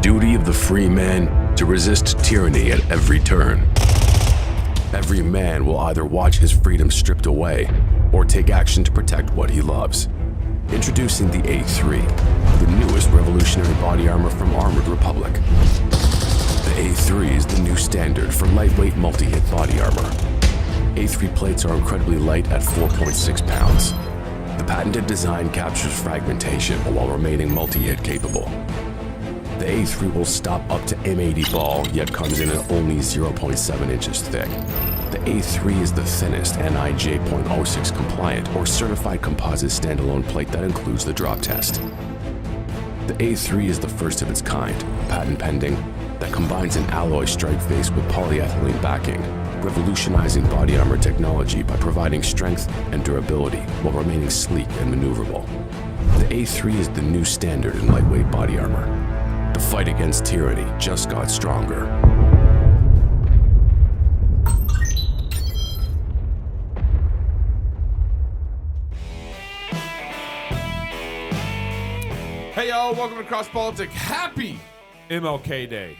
duty of the free man to resist tyranny at every turn. Every man will either watch his freedom stripped away or take action to protect what he loves. Introducing the A3, the newest revolutionary body armor from Armored Republic. The A3 is the new standard for lightweight multi-hit body armor. A3 plates are incredibly light at 4.6 pounds. The patented design captures fragmentation while remaining multi-hit capable. The A3 will stop up to M80 ball, yet comes in at only 0.7 inches thick. The A3 is the thinnest NIJ.06 compliant or certified composite standalone plate that includes the drop test. The A3 is the first of its kind, patent pending, that combines an alloy strike face with polyethylene backing, revolutionizing body armor technology by providing strength and durability while remaining sleek and maneuverable. The A3 is the new standard in lightweight body armor. The fight against tyranny just got stronger. Hey y'all, welcome to CrossPolitic. Happy MLK Day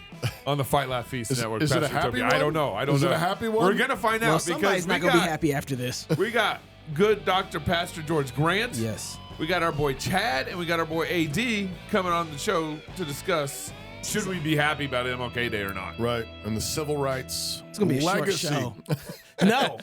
on the Fight Laugh Feast Network. Is it a happy one? I don't know. Is it a happy one? We're gonna find out because somebody's not gonna be happy after this. We got good Dr. Pastor George Grant. Yes. We got our boy Chad and we got our boy AD coming on the show to discuss should we be happy about MLK Day or not. Right, and the civil rights It's gonna be a legacy. short show. No.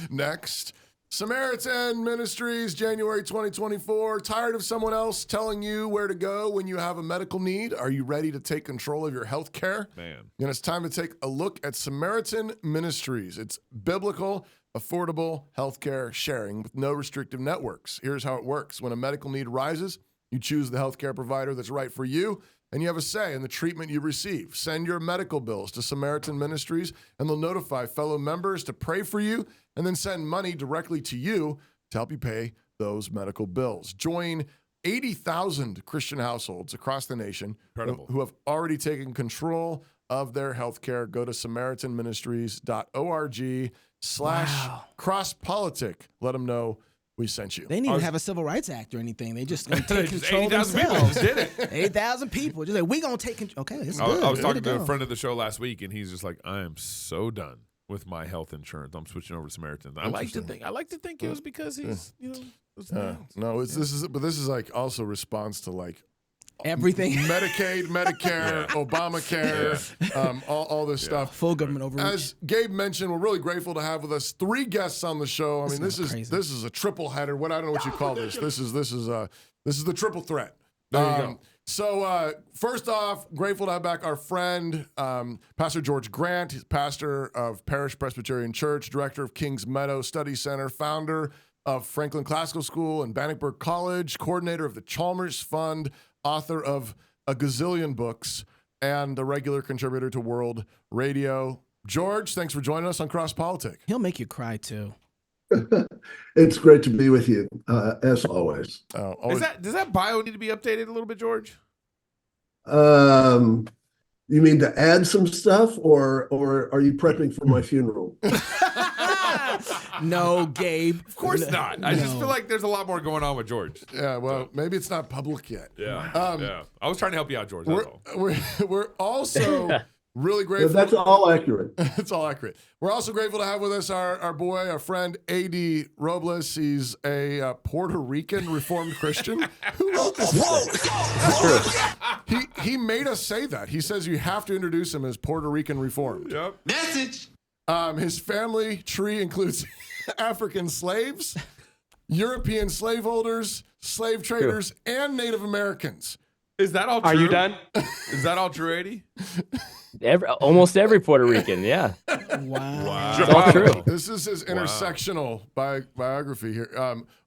Next, Samaritan Ministries, January 2024. Tired of someone else telling you where to go when you have a medical need? Are you ready to take control of your health care? Man. And it's time to take a look at Samaritan Ministries. It's biblical, affordable healthcare sharing with no restrictive networks. Here's how it works. When a medical need arises, you choose the healthcare provider that's right for you, and you have a say in the treatment you receive. Send your medical bills to Samaritan Ministries, and they'll notify fellow members to pray for you and then send money directly to you to help you pay those medical bills. Join 80,000 Christian households across the nation who have already taken control of their healthcare. Go to SamaritanMinistries.org/CrossPolitic. Let them know we sent you. They didn't even have a civil rights act or anything. They just gonna take control 80,000 people themselves. just did it. 8,000 people. Just like, we gonna take control. Okay, it's good. I was Way talking to go. a friend of the show last week, and he's just like, "I am so done with my health insurance. I'm switching over to Samaritan." I like to think it was because he's, it's No, this is like also response to like Everything. Medicaid, Medicare, Obamacare, all this stuff. Full government overreach. As Gabe mentioned, we're really grateful to have with us 3 guests on the show. I mean, this crazy. is a triple header. I don't know what you call this. This is the triple threat. There you go. So first off, grateful to have back our friend, Pastor George Grant. He's pastor of Parish Presbyterian Church, director of Kings Meadow Study Center, founder of Franklin Classical School and Bannockburn College, coordinator of the Chalmers Fund, author of a gazillion books, and a regular contributor to World Radio. George, thanks for joining us on CrossPolitic. He'll make you cry too. It's great to be with you, as always. Does that bio need to be updated a little bit, George? You mean to add some stuff, or are you prepping for my funeral? No, Gabe. Of course not. I just feel like there's a lot more going on with George. Yeah, well, maybe it's not public yet. Yeah. I was trying to help you out, George. That's all. We're also really grateful. That's all accurate. It's all accurate. We're also grateful to have with us our boy, our friend, A.D. Robles. He's a Puerto Rican Reformed Christian. Who wrote this? He made us say that. He says you have to introduce him as Puerto Rican Reformed. Yep. Message. His family tree includes African slaves, European slaveholders, slave traders, and Native Americans. Is that all true? Are you done? Is that all true, 80? Almost every Puerto Rican, yeah. Wow. It's all true. This is his intersectional biography here.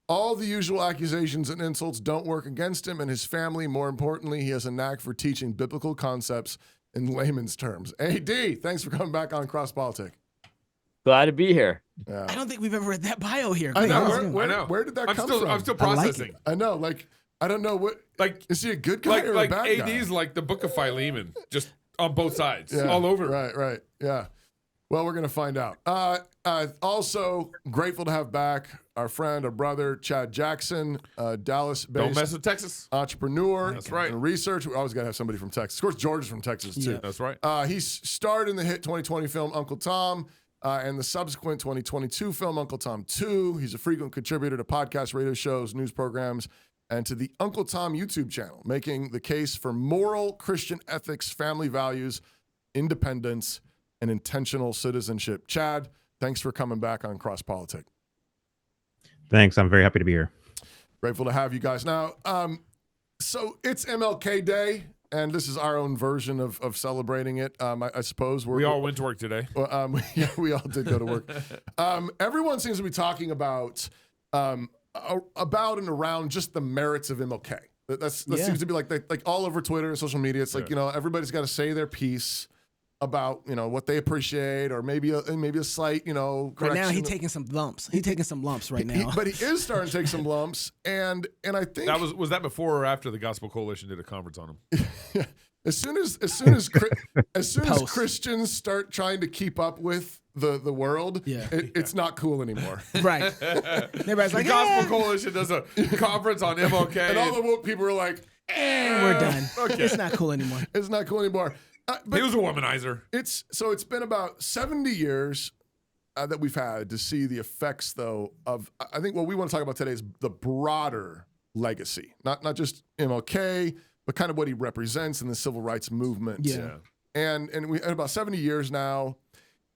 All the usual accusations and insults don't work against him and his family. More importantly, he has a knack for teaching biblical concepts in layman's terms. AD, thanks for coming back on CrossPolitic. Glad to be here. Yeah. I don't think we've ever read that bio here. I know. Great. Where did that come from? I'm still I like processing. it. I know. Like, I don't know what. Like, is he a good guy or a bad guy? AD's like the Book of Philemon, just on both sides, Yeah, all over. Right. Yeah. Well, we're gonna find out. Also grateful to have back our friend, our brother, Chad Jackson, Dallas-based. Don't mess with Texas. Entrepreneur. That's right. And research. We always got to have somebody from Texas. Of course, George is from Texas, too. Yeah. That's right. He's starred in the hit 2020 film Uncle Tom and the subsequent 2022 film Uncle Tom 2. He's a frequent contributor to podcasts, radio shows, news programs, and to the Uncle Tom YouTube channel, making the case for moral Christian ethics, family values, independence, and intentional citizenship. Chad, thanks for coming back on CrossPolitic. Thanks. I'm very happy to be here. Grateful to have you guys. Now, so it's MLK Day, and this is our own version of celebrating it. I suppose We all went to work today. Yeah, we all did go to work. Everyone seems to be talking about and around just the merits of MLK. That seems to be like all over Twitter and social media. It's like, everybody's got to say their piece about, what they appreciate, or maybe a slight, correction. Right now, he's taking some lumps. He's taking some lumps right now. But he is starting to take some lumps, and I think That was that before or after the Gospel Coalition did a conference on him? as soon as Christians start trying to keep up with the world, it's not cool anymore. Right. Everybody's The like, Gospel Coalition does a conference on MLK. And all the woke people are like, we're done. Okay. It's not cool anymore. It's not cool anymore. But he was a womanizer. it's been about 70 years that we've had to see the effects, though, of, I think what we want to talk about today is the broader legacy, not just MLK, but kind of what he represents in the civil rights movement. Yeah. And we had about 70 years now.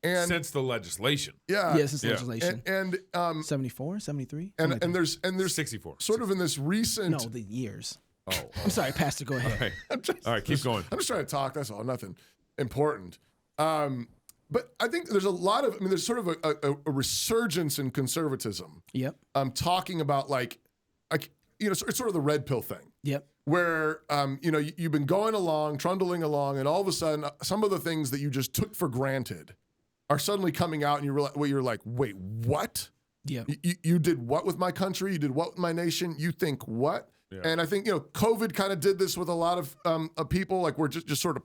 And Since the legislation. Yes, it's legislation. And 74, 73? and there's 64. sort of in this recent. No, the years. Oh. I'm sorry, Pastor, go ahead. Right. All right, keep going. I'm just trying to talk. That's all. Nothing important. But I think there's a lot of. There's sort of a resurgence in conservatism. Yep. Talking about it's sort of the red pill thing. Yep. Where you've been going along, trundling along, and all of a sudden, some of the things that you just took for granted are suddenly coming out, and you're like, wait, what? Yep. You did what with my country? You did what with my nation? You think what? Yeah. And I think, COVID kind of did this with a lot of people. Like, we're just sort of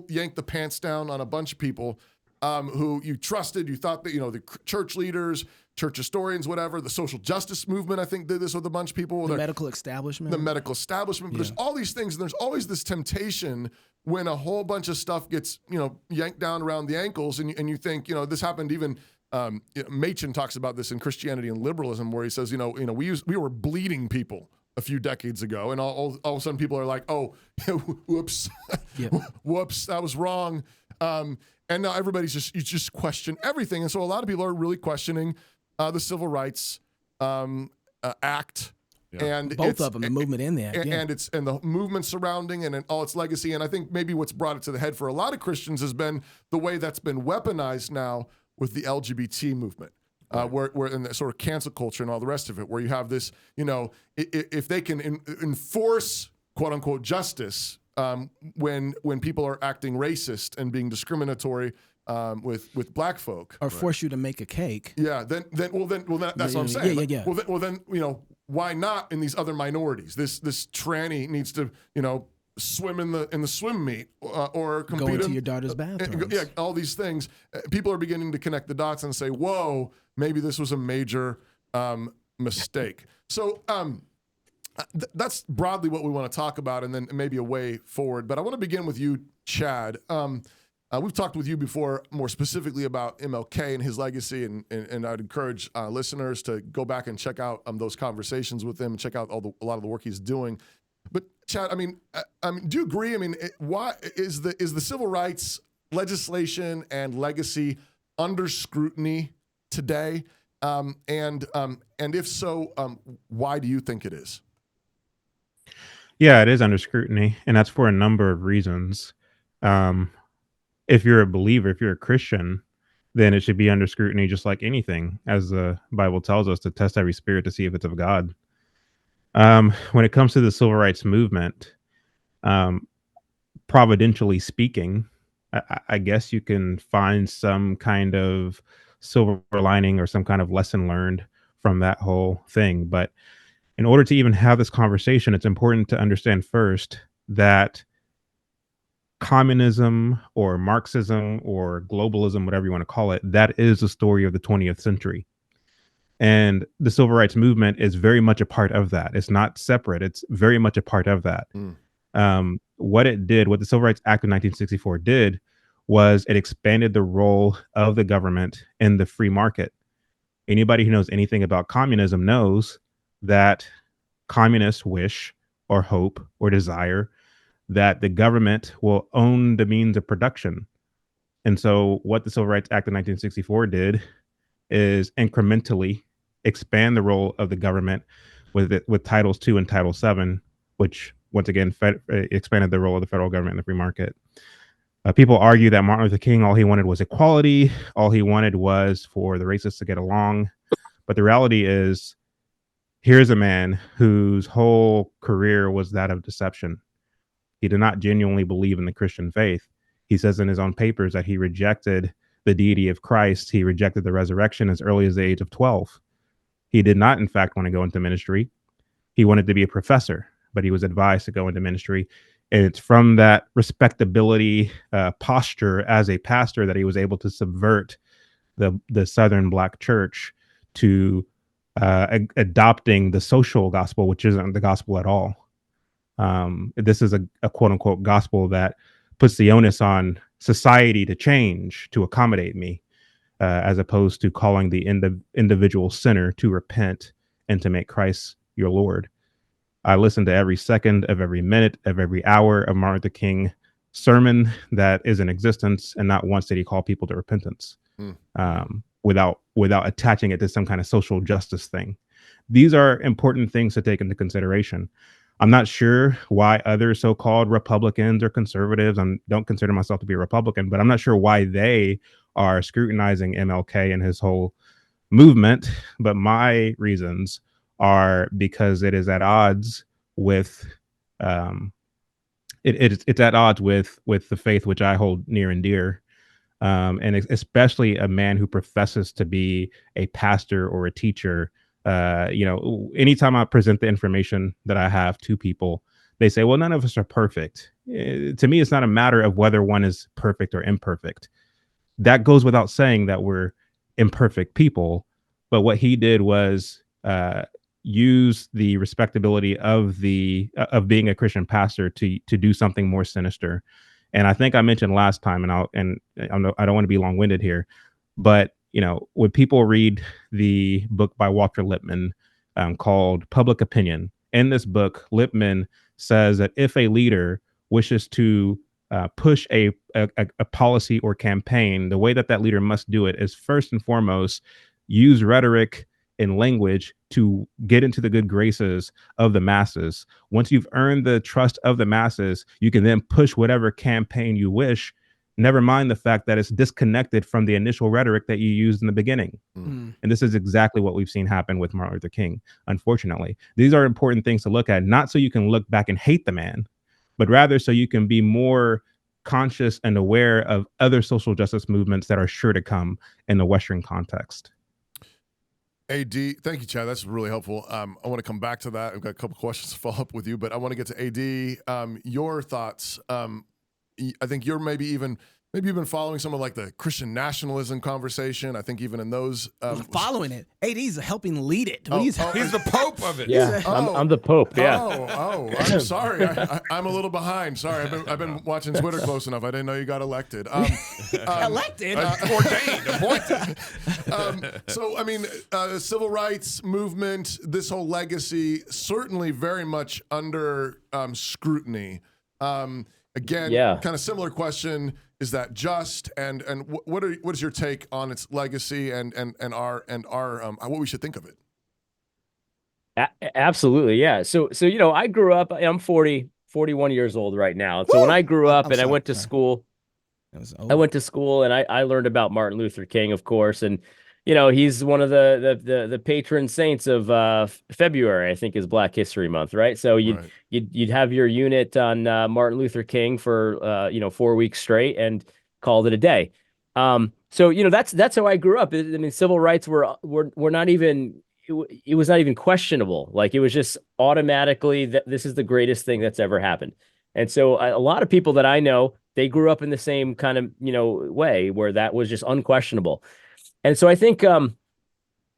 yanked the pants down on a bunch of people who you trusted. You thought that, the church leaders, church historians, whatever, the social justice movement, I think, did this with a bunch of people. The medical establishment. But there's all these things, and there's always this temptation when a whole bunch of stuff gets, yanked down around the ankles, and you think, this happened even. Machen talks about this in Christianity and Liberalism, where he says, we were bleeding people a few decades ago, and all of a sudden people are like, oh, whoops, whoops, that was wrong. And now everybody's just question everything. And so a lot of people are really questioning the Civil Rights Act. Yeah. And both of them, the movement in there, and the movement surrounding and all its legacy. And I think maybe what's brought it to the head for a lot of Christians has been the way that's been weaponized now with the LGBT movement. Where in the sort of cancel culture and all the rest of it, where you have this, if they can enforce quote unquote justice when people are acting racist and being discriminatory with black folk, or force you to make a cake. Yeah, then that's what I'm saying. Yeah. Well, then why not in these other minorities? This tranny needs to swim in the swim meet or compete go into your daughter's bathroom. Yeah, all these things. People are beginning to connect the dots and say, "Whoa, maybe this was a major mistake." So that's broadly what we want to talk about, and then maybe a way forward. But I want to begin with you, Chad. We've talked with you before, more specifically about MLK and his legacy, and I'd encourage listeners to go back and check out those conversations with him and check out a lot of the work he's doing. But Chad, do you agree? Why is the civil rights legislation and legacy under scrutiny today? And if so, why do you think it is? Yeah, it is under scrutiny, and that's for a number of reasons. If you're a believer, if you're a Christian, then it should be under scrutiny just like anything, as the Bible tells us, to test every spirit to see if it's of God. When it comes to the civil rights movement, providentially speaking, I guess you can find some kind of silver lining or some kind of lesson learned from that whole thing. But in order to even have this conversation, it's important to understand first that communism or Marxism or globalism, whatever you want to call it, that is the story of the 20th century. And the civil rights movement is very much a part of that. It's not separate. It's very much a part of that. What the Civil Rights Act of 1964 did was it expanded the role of the government in the free market. Anybody who knows anything about communism knows that communists wish or hope or desire that the government will own the means of production. And so what the Civil Rights Act of 1964 did is incrementally expand the role of the government with Titles II and Title VII, which once again expanded the role of the federal government in the free market. People argue that Martin Luther King, all he wanted was equality. All he wanted was for the racists to get along. But the reality is, here's a man whose whole career was that of deception. He did not genuinely believe in the Christian faith. He says in his own papers that he rejected the deity of Christ. He rejected the resurrection as early as the age of 12. He did not, in fact, want to go into ministry. He wanted to be a professor, but he was advised to go into ministry. And it's from that respectability posture as a pastor that he was able to subvert the Southern Black church to adopting the social gospel, which isn't the gospel at all. This is a quote unquote gospel that puts the onus on society to change, to accommodate me, as opposed to calling the individual sinner to repent and to make Christ your Lord. I listened to every second of every minute of every hour of Martin Luther King sermon that is in existence, and not once did he call people to repentance without attaching it to some kind of social justice thing. These are important things to take into consideration. I'm not sure why other so-called Republicans or conservatives, I don't consider myself to be a Republican, but I'm not sure why they are scrutinizing MLK and his whole movement. But my reasons are because it is at odds with it's at odds with the faith which I hold near and dear, and especially a man who professes to be a pastor or a teacher. Anytime I present the information that I have to people, they say, well, none of us are perfect. To me, it's not a matter of whether one is perfect or imperfect. That goes without saying that we're imperfect people. But what he did was use the respectability of being a Christian pastor to do something more sinister. And I think I mentioned last time, and I don't want to be long-winded here, but when people read the book by Walter Lippmann called Public Opinion, in this book, Lippmann says that if a leader wishes to push a policy or campaign, the way that leader must do it is first and foremost use rhetoric and language to get into the good graces of the masses. Once you've earned the trust of the masses, you can then push whatever campaign you wish. Never mind the fact that it's disconnected from the initial rhetoric that you used in the beginning. And this is exactly what we've seen happen with Martin Luther King, unfortunately. These are important things to look at, not so you can look back and hate the man, but rather so you can be more conscious and aware of other social justice movements that are sure to come in the Western context. AD, thank you, Chad. That's really helpful. I want to come back to that. I've got a couple questions to follow up with you, but I want to get to AD. Your thoughts. I think you're maybe you've been following some of like the Christian nationalism conversation. I think even in those following it, AD's helping lead it. He's the Pope of it. Yeah, I'm the Pope. Yeah. I'm sorry. I'm a little behind. Sorry, I've been watching Twitter close enough. I didn't know you got elected. Elected, appointed. So I mean, civil rights movement, this whole legacy, certainly very much under scrutiny. Again, kind of similar question: is that just? And what is your take on its legacy and our what we should think of it? Absolutely, yeah. So I grew up. I'm 41 years old right now. So when I grew up and I went to school, and I learned about Martin Luther King, of course, and he's one of the patron saints of February, I think, is Black History Month, right? So you'd have your unit on Martin Luther King for 4 weeks straight and called it a day. So that's how I grew up. I mean, civil rights were not even, it was not even questionable. Like, it was just automatically that this is the greatest thing that's ever happened. And so a lot of people that I know, they grew up in the same kind of way where that was just unquestionable. And so I think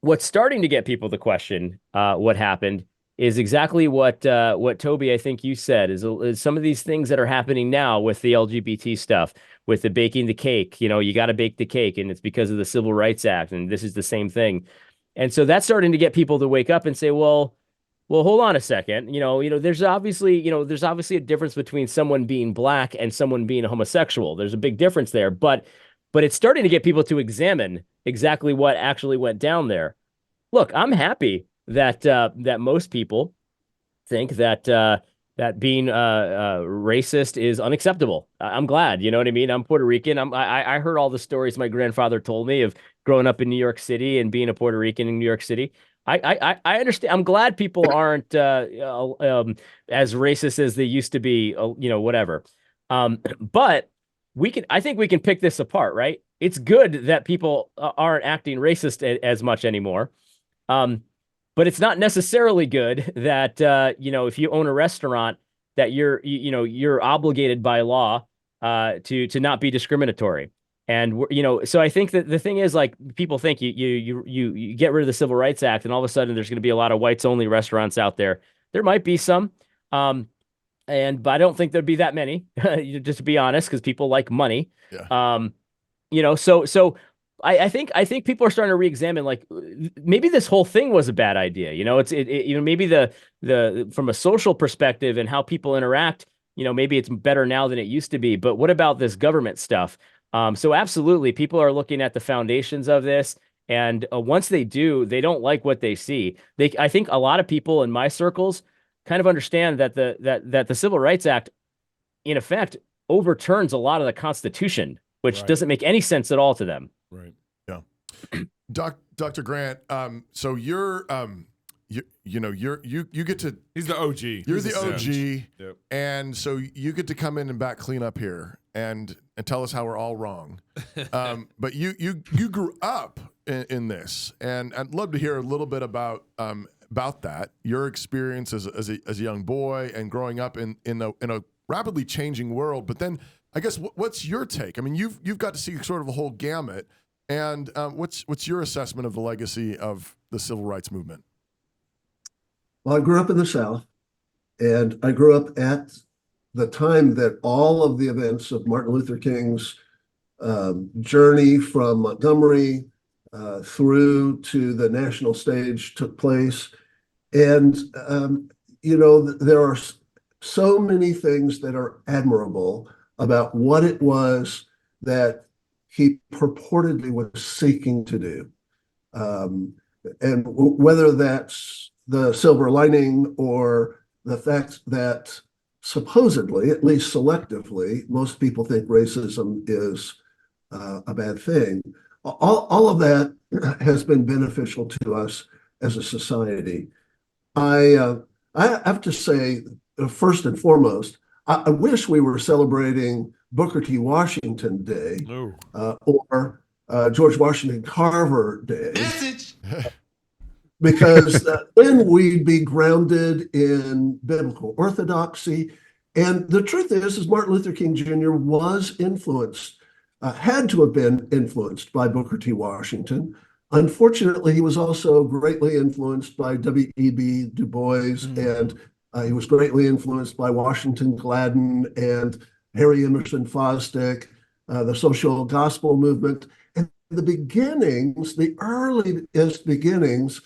what's starting to get people to question what happened is exactly what Toby, I think you said, is some of these things that are happening now with the LGBT stuff, with the baking the cake. You got to bake the cake, and it's because of the Civil Rights Act, and this is the same thing. And so that's starting to get people to wake up and say, well, hold on a second. There's obviously a difference between someone being black and someone being homosexual. There's a big difference there, but it's starting to get people to examine exactly what actually went down there. Look, I'm happy that most people think that being racist is unacceptable. I'm glad. You know what I mean? I'm Puerto Rican. I heard all the stories my grandfather told me of growing up in New York City and being a Puerto Rican in New York City. I understand. I'm glad people aren't as racist as they used to be. Whatever. But I think we can pick this apart, right? It's good that people aren't acting racist as much anymore. But it's not necessarily good that if you own a restaurant, that you're obligated by law to not be discriminatory. And so I think that the thing is, like, people think you get rid of the Civil Rights Act, and all of a sudden there's going to be a lot of whites only restaurants out there. There might be some, but I don't think there'd be that many, just to be honest, because people like money. Yeah. So I think people are starting to reexamine, like, maybe this whole thing was a bad idea. Maybe the from a social perspective and how people interact, maybe it's better now than it used to be. But what about this government stuff? So absolutely, people are looking at the foundations of this, and once they do, they don't like what they see. I think a lot of people in my circles kind of understand that the Civil Rights Act, in effect, overturns a lot of the Constitution, which Right. doesn't make any sense at all to them. Right. Yeah. Dr. Grant, so you're you get to, He's the OG. you're He's the OG, Yep. and so you get to come in and back clean up here and tell us how we're all wrong. But you grew up in this, and I'd love to hear a little bit about that, your experience as a young boy and growing up in a rapidly changing world. But then, I guess, what's your take? I mean, you've got to see sort of a whole gamut, and what's your assessment of the legacy of the civil rights movement? Well, I grew up in the South, and I grew up at the time that all of the events of Martin Luther King's journey from Montgomery through to the national stage took place. And, there are so many things that are admirable about what it was that he purportedly was seeking to do. And whether that's the silver lining or the fact that supposedly, at least selectively, most people think racism is a bad thing. All of that has been beneficial to us as a society. I have to say, first and foremost, I wish we were celebrating Booker T. Washington Day or George Washington Carver Day. Because then we'd be grounded in biblical orthodoxy. And the truth is Martin Luther King Jr. was influenced, had to have been influenced by Booker T. Washington. Unfortunately, he was also greatly influenced by W.E.B. Du Bois, and he was greatly influenced by Washington Gladden and Harry Emerson Fosdick, the social gospel movement. And the beginnings, the earliest beginnings,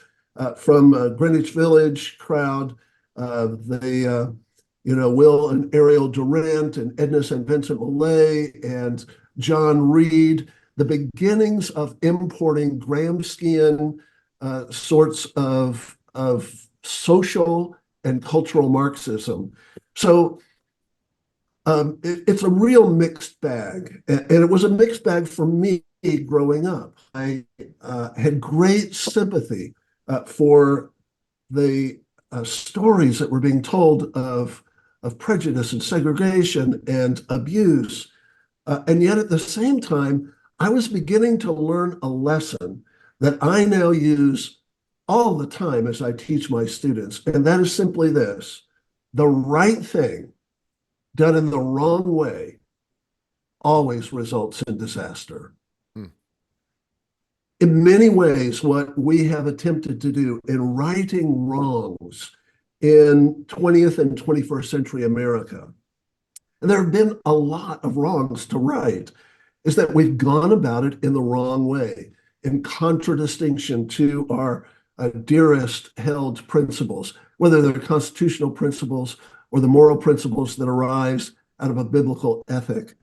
from Greenwich Village crowd, Will and Ariel Durant and Edna St. Vincent Millay and John Reed, the beginnings of importing Gramscian sorts of social and cultural Marxism. So it's a real mixed bag. And it was a mixed bag for me growing up. I had great sympathy for the stories that were being told of prejudice and segregation and abuse. And yet at the same time, I was beginning to learn a lesson that I now use all the time as I teach my students. And that is simply this: the right thing done in the wrong way always results in disaster. in many ways, what we have attempted to do in righting wrongs in 20th and 21st century America, and there have been a lot of wrongs to right, is that we've gone about it in the wrong way, in contradistinction to our dearest held principles, whether they're constitutional principles or the moral principles that arise out of a biblical ethic.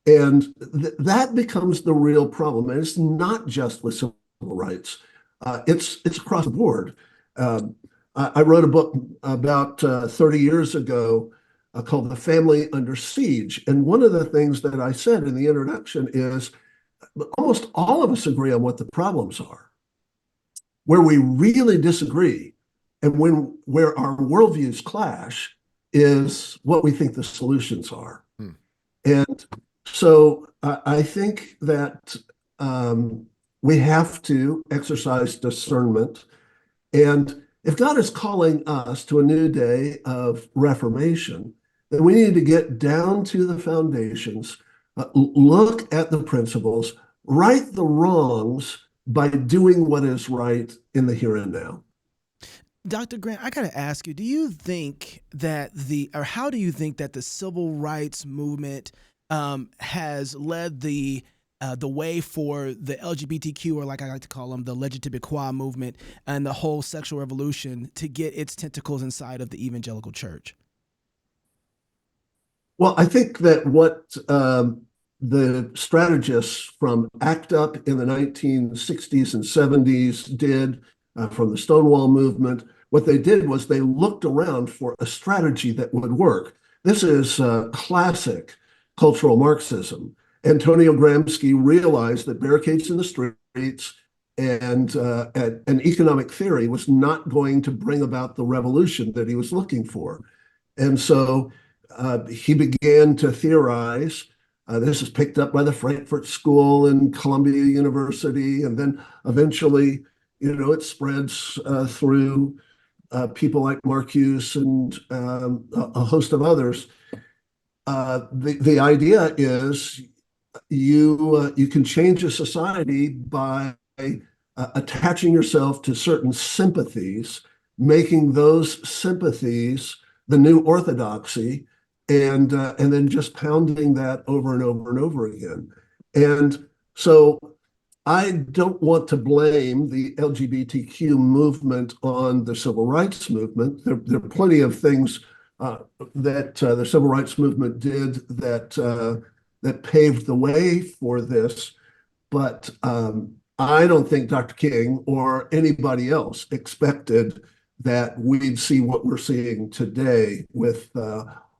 And that becomes the real problem. And it's not just with civil rights. It's across the board. I wrote a book about 30 years ago called The Family Under Siege. And one of the things that I said in the introduction is almost all of us agree on what the problems are. Where we really disagree and where our worldviews clash is what we think the solutions are. And so I think that we have to exercise discernment. And if God is calling us to a new day of reformation, then we need to get down to the foundations, look at the principles, right the wrongs by doing what is right in the here and now. Dr. Grant, I got to ask you, do you think that how do you think that the civil rights movement has led the way for the LGBTQ, or like I like to call them, the Legitimate Qua movement and the whole sexual revolution to get its tentacles inside of the evangelical church? Well, I think that what the strategists from ACT UP in the 1960s and 70s did, from the Stonewall movement, what they did was they looked around for a strategy that would work. This is classic cultural Marxism. Antonio Gramsci realized that barricades in the streets and an economic theory was not going to bring about the revolution that he was looking for. And so he began to theorize. This is picked up by the Frankfurt School and Columbia University, and then eventually, it spreads through people like Marcuse and a host of others. The idea is you can change a society by attaching yourself to certain sympathies, making those sympathies the new orthodoxy, and then just pounding that over and over and over again. And so I don't want to blame the LGBTQ movement on the civil rights movement. There are plenty of things that the civil rights movement did that paved the way for this. But I don't think Dr. King or anybody else expected that we'd see what we're seeing today with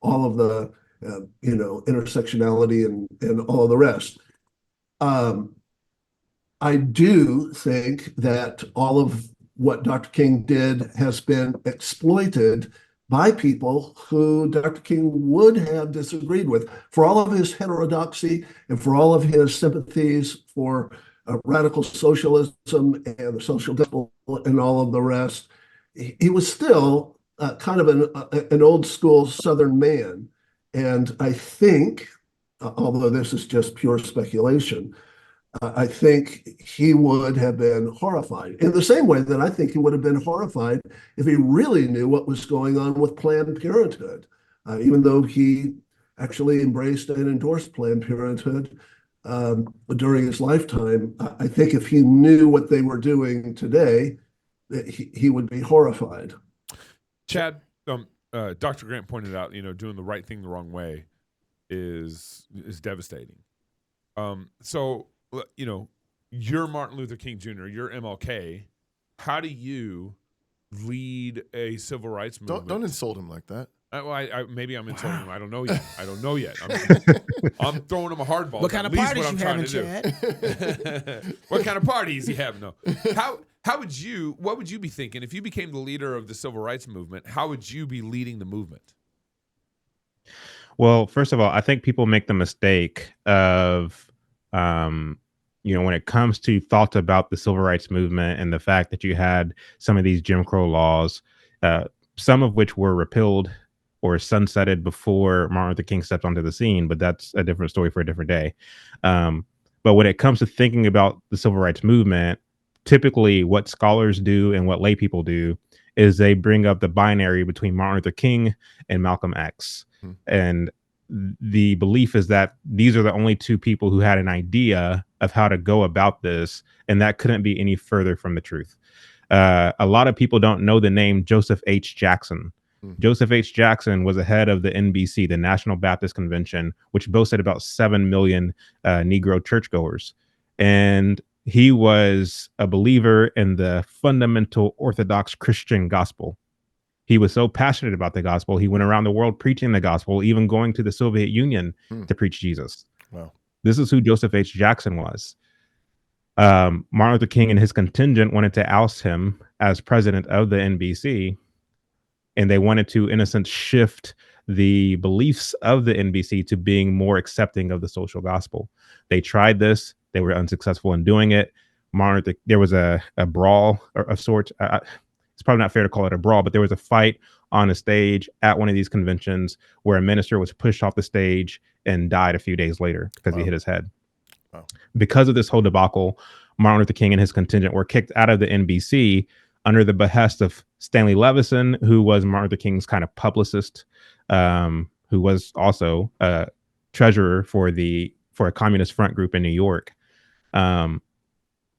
all of the intersectionality and all of the rest. I do think that all of what Dr. King did has been exploited by people who Dr. King would have disagreed with, for all of his heterodoxy and for all of his sympathies for radical socialism and the social gospel and all of the rest. He was still kind of an old school Southern man. And I think, although this is just pure speculation, I think he would have been horrified in the same way that I think he would have been horrified if he really knew what was going on with Planned Parenthood, even though he actually embraced and endorsed Planned Parenthood during his lifetime. I think if he knew what they were doing today, he would be horrified. Chad, Dr. Grant pointed out, doing the right thing the wrong way is devastating. So, you're Martin Luther King Jr., you're MLK. How do you lead a civil rights movement? Don't insult him like that. Maybe I'm insulting him. I don't know yet. I'm throwing him a hardball. What kind of parties you having, Chad? What kind of parties you having? No. What would you be thinking if you became the leader of the civil rights movement? How would you be leading the movement? Well, first of all, I think people make the mistake of, when it comes to thoughts about the civil rights movement and the fact that you had some of these Jim Crow laws, some of which were repealed or sunsetted before Martin Luther King stepped onto the scene, but that's a different story for a different day. But when it comes to thinking about the civil rights movement, typically what scholars do and what lay people do is they bring up the binary between Martin Luther King and Malcolm X. And the belief is that these are the only two people who had an idea of how to go about this, and that couldn't be any further from the truth. A lot of people don't know the name Joseph H. Jackson. Joseph H. Jackson was the head of the NBC, the National Baptist Convention, which boasted about 7 million Negro churchgoers. And he was a believer in the fundamental Orthodox Christian gospel. He was so passionate about the gospel, he went around the world preaching the gospel, even going to the Soviet Union to preach Jesus. Wow. This is who Joseph H. Jackson was. Martin Luther King and his contingent wanted to oust him as president of the NBC, and they wanted to, in a sense, shift the beliefs of the NBC to being more accepting of the social gospel. They tried this. They were unsuccessful in doing it. There was a brawl of sorts. It's probably not fair to call it a brawl, but there was a fight on a stage at one of these conventions where a minister was pushed off the stage and died a few days later because he hit his head. Wow. Because of this whole debacle, Martin Luther King and his contingent were kicked out of the NBC under the behest of Stanley Levison, who was Martin Luther King's kind of publicist, who was also a treasurer for a communist front group in New York.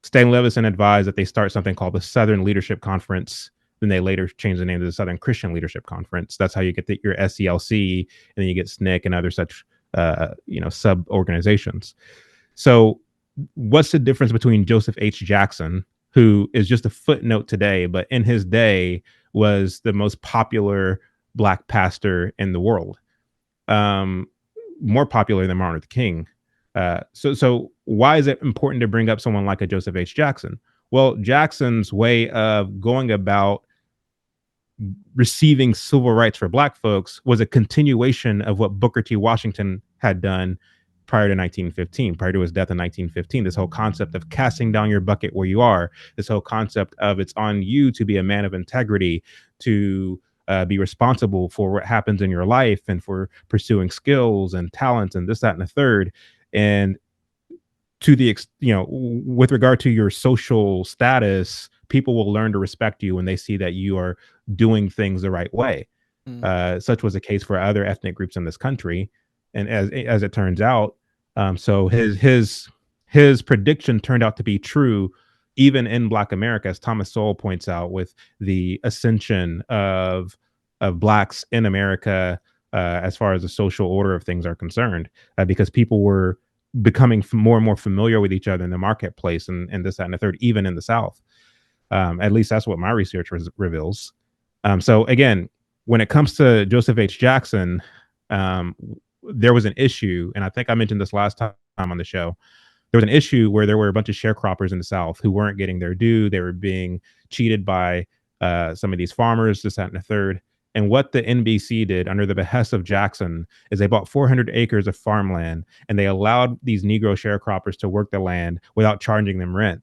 Stanley Levison advised that they start something called the Southern Leadership Conference. Then they later changed the name to the Southern Christian Leadership Conference. That's how you get your SCLC, and then you get SNCC and other such sub organizations. So what's the difference between Joseph H. Jackson, who is just a footnote today, but in his day was the most popular Black pastor in the world, more popular than Martin Luther King? So why is it important to bring up someone like a Joseph H. Jackson? Well, Jackson's way of going about receiving civil rights for Black folks was a continuation of what Booker T. Washington had done prior to 1915, prior to his death in 1915. This whole concept of casting down your bucket where you are, this whole concept of it's on you to be a man of integrity, to be responsible for what happens in your life and for pursuing skills and talents and this, that, and the third. And to the, with regard to your social status, people will learn to respect you when they see that you are doing things the right way. Such was the case for other ethnic groups in this country. And as it turns out, so his prediction turned out to be true, even in Black America, as Thomas Sowell points out, with the ascension of Blacks in America, as far as the social order of things are concerned, because people were becoming more and more familiar with each other in the marketplace and this, that, and the third, even in the South. At least that's what my research reveals. So again, when it comes to Joseph H. Jackson, there was an issue, and I think I mentioned this last time on the show. There was an issue where there were a bunch of sharecroppers in the South who weren't getting their due. They were being cheated by some of these farmers, this, that, and the third. And what the NBC did under the behest of Jackson is they bought 400 acres of farmland, and they allowed these Negro sharecroppers to work the land without charging them rent.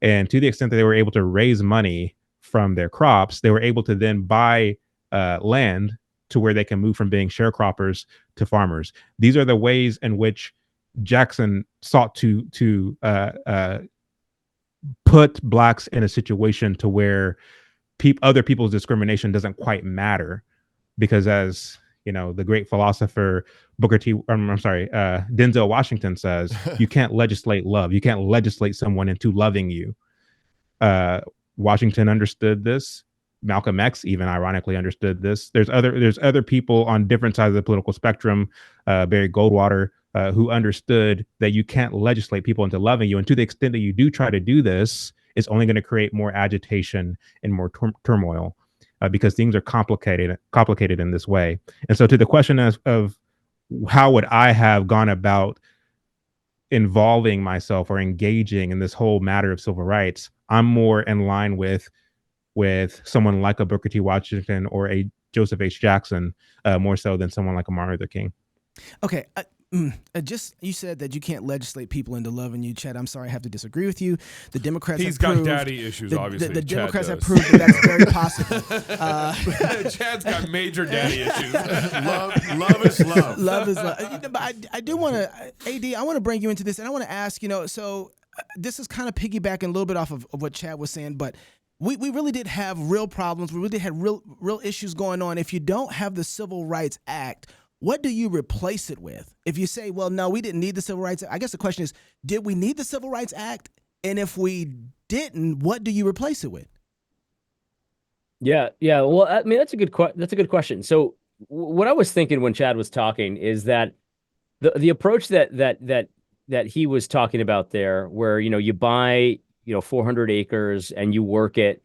And to the extent that they were able to raise money from their crops, they were able to then buy land to where they can move from being sharecroppers to farmers. These are the ways in which Jackson sought to put Blacks in a situation to where other people's discrimination doesn't quite matter, because as the great philosopher Denzel Washington says, you can't legislate love. You can't legislate someone into loving you. Washington understood this. Malcolm X even ironically understood this. There's other people on different sides of the political spectrum, Barry Goldwater, who understood that you can't legislate people into loving you. And to the extent that you do try to do this, it's only going to create more agitation and more turmoil, because things are complicated in this way. And so to the question of how would I have gone about involving myself or engaging in this whole matter of civil rights, I'm more in line with someone like a Booker T. Washington or a Joseph H. Jackson, more so than someone like a Martin Luther King. Okay. Just you said that you can't legislate people into loving you, Chad. I'm sorry, I have to disagree with you. The Democrats He's have got proved, daddy issues, obviously. The Democrats Chad have proved that that's very possible. Chad's got major daddy issues. Love is love. Love is love. But I do want to, AD, I want to bring you into this, and I want to ask, so this is kind of piggybacking a little bit off of what Chad was saying, but we really did have real problems. We really had real issues going on. If you don't have the Civil Rights Act, what do you replace it with? If you say, well, no, we didn't need the Civil Rights Act, I guess the question is, did we need the Civil Rights Act? And if we didn't, what do you replace it with? Yeah. Well, I mean, that's a good question. So what I was thinking when Chad was talking is that the approach that he was talking about there, where, you buy, 400 acres and you work it,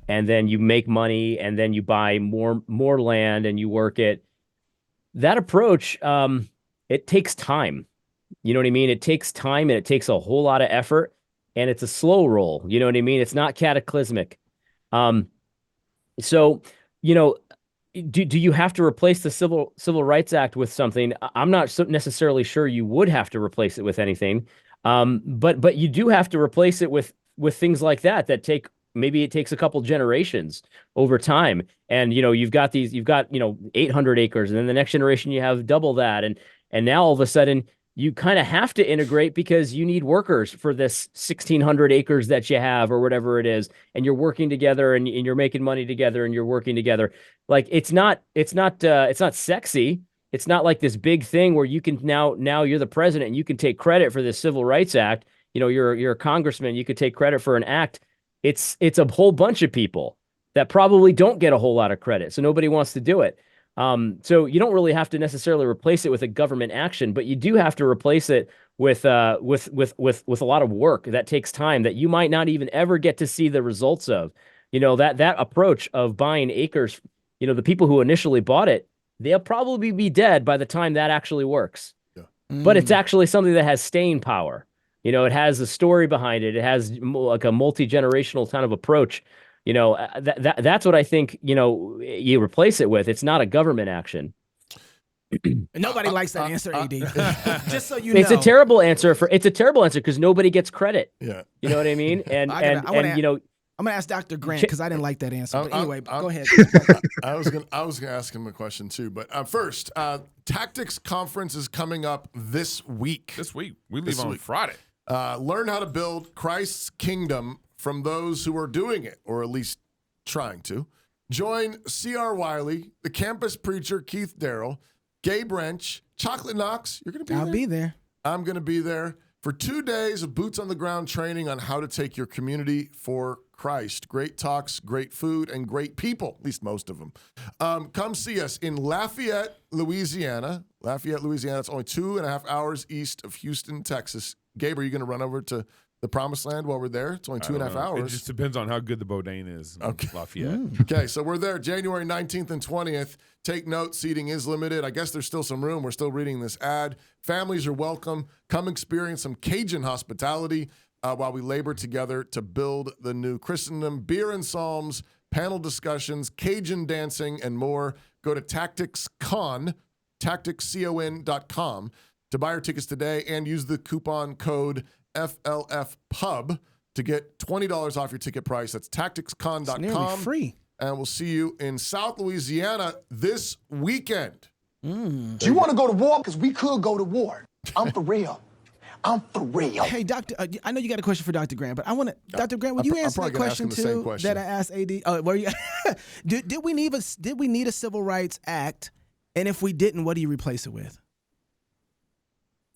and then you make money, and then you buy more land and you work it. That approach, it takes time. You know what I mean? It takes time, and it takes a whole lot of effort, and it's a slow roll. You know what I mean? It's not cataclysmic. So, do you have to replace the Civil Rights Act with something? I'm not necessarily sure you would have to replace it with anything. But you do have to replace it with things like that maybe it takes a couple generations over time. And, you've got 800 acres, and then the next generation you have double that. And now all of a sudden you kind of have to integrate because you need workers for this 1,600 acres that you have, or whatever it is. And you're working together, and you're making money together, and you're working together. Like, it's not sexy. It's not like this big thing where you can now you're the president and you can take credit for this Civil Rights Act. You're a congressman. You could take credit for an act. It's a whole bunch of people that probably don't get a whole lot of credit. So nobody wants to do it. So you don't really have to necessarily replace it with a government action, but you do have to replace it with a lot of work that takes time that you might not even ever get to see the results of. That approach of buying acres, the people who initially bought it, they'll probably be dead by the time that actually works. Yeah. But it's actually something that has staying power. It has a story behind it. It has like a multi-generational kind of approach. That's what I think, you replace it with. It's not a government action. Nobody likes that answer, AD. Just so you know. It's a terrible answer because nobody gets credit. Yeah. You know what I mean? And I'm going to ask Dr. Grant because I didn't like that answer. But anyway, go ahead. I was gonna ask him a question too. But first, Tactics Conference is coming up this week. We leave on Friday. Learn how to build Christ's kingdom from those who are doing it, or at least trying to. Join C.R. Wiley, the campus preacher Keith Darrell, Gabe Wrench, Chocolate Knox. You're going to be there? I'll be there. I'm going to be there for 2 days of boots-on-the-ground training on how to take your community for Christ. Great talks, great food, and great people, at least most of them. Come see us in Lafayette, Louisiana. It's only 2.5 hours east of Houston, Texas. Gabe, are you going to run over to the Promised Land while we're there? It's only 2.5 hours. It just depends on how good the Bourdain is. Okay. Lafayette. Okay, so we're there January 19th and 20th. Take note, seating is limited. I guess there's still some room. We're still reading this ad. Families are welcome. Come experience some Cajun hospitality while we labor together to build the new Christendom. Beer and psalms, panel discussions, Cajun dancing, and more. Go to tacticscon.com to buy your tickets today and use the coupon code FLF Pub to get $20 off your ticket price. That's tacticscon.com. It's nearly free. And we'll see you in South Louisiana this weekend. Do you want to go to war? Because we could go to war. I'm for real. Hey, Doctor, I know you got a question for Dr. Grant, but I want to, Dr. Grant, will you answer that question too? That I asked AD. Did we need a Civil Rights Act? And if we didn't, what do you replace it with?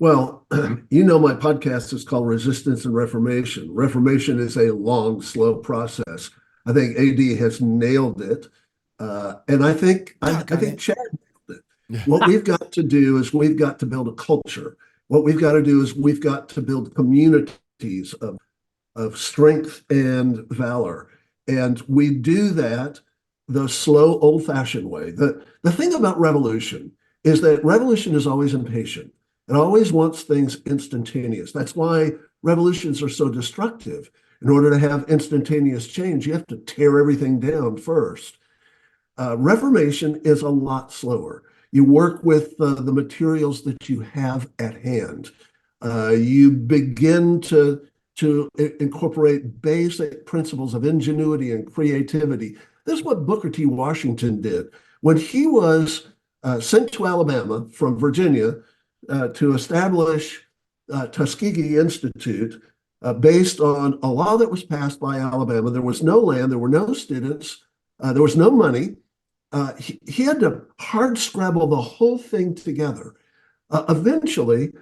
Well, my podcast is called Resistance and Reformation. Reformation is a long, slow process. I think AD has nailed it. And I think Chad nailed it. What we've got to do is we've got to build a culture. What we've got to do is we've got to build communities of strength and valor. And we do that the slow, old-fashioned way. The thing about revolution is that revolution is always impatient. It always wants things instantaneous. That's why revolutions are so destructive. In order to have instantaneous change, you have to tear everything down first. Reformation is a lot slower. You work with the materials that you have at hand. You begin to incorporate basic principles of ingenuity and creativity. This is what Booker T. Washington did. When he was sent to Alabama from Virginia to establish Tuskegee Institute, based on a law that was passed by Alabama. There was no land, there were no students, there was no money. He had to hard scrabble the whole thing together. Eventually,